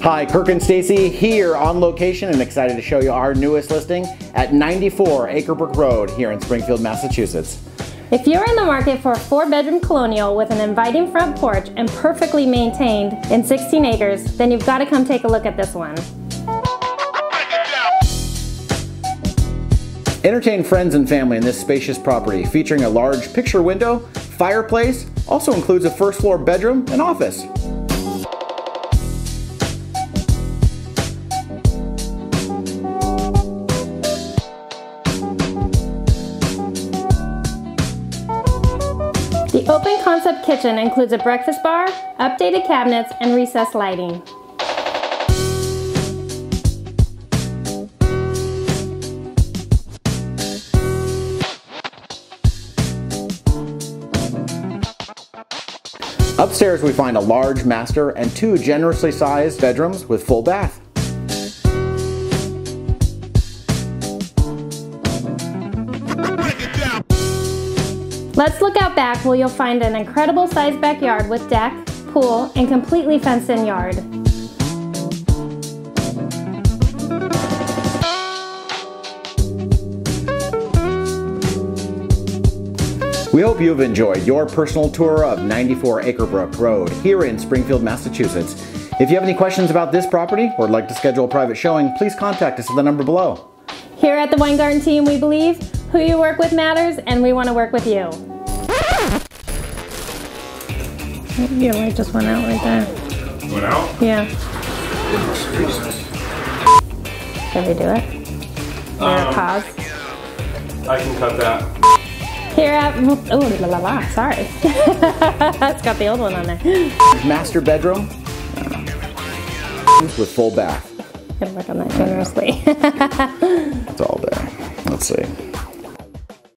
Hi, Kirk and Stacy here on location and excited to show you our newest listing at 94 Acrebrook Road here in Springfield, Massachusetts. If you're in the market for a 4-bedroom colonial with an inviting front porch and perfectly maintained in 16 acres, then you've got to come take a look at this one. Entertain friends and family in this spacious property featuring a large picture window, fireplace, also includes a first floor bedroom and office. The open concept kitchen includes a breakfast bar, updated cabinets, and recessed lighting. Upstairs we find a large master and 2 generously sized bedrooms with full bath. Let's look out back where you'll find an incredible sized backyard with deck, pool, and completely fenced in yard. We hope you've enjoyed your personal tour of 94 Acrebrook Road here in Springfield, Massachusetts. If you have any questions about this property or would like to schedule a private showing, please contact us at the number below. Here at the Wine Garden team, we believe who you work with matters, and we want to work with you. Your light just went out right there. Went out? Yeah. Can we do it? Pause. I can cut that. Here at, oh, sorry. It's got the old one on there. Master bedroom with full bath. I'm gonna work on that generously. It's all there. Let's see.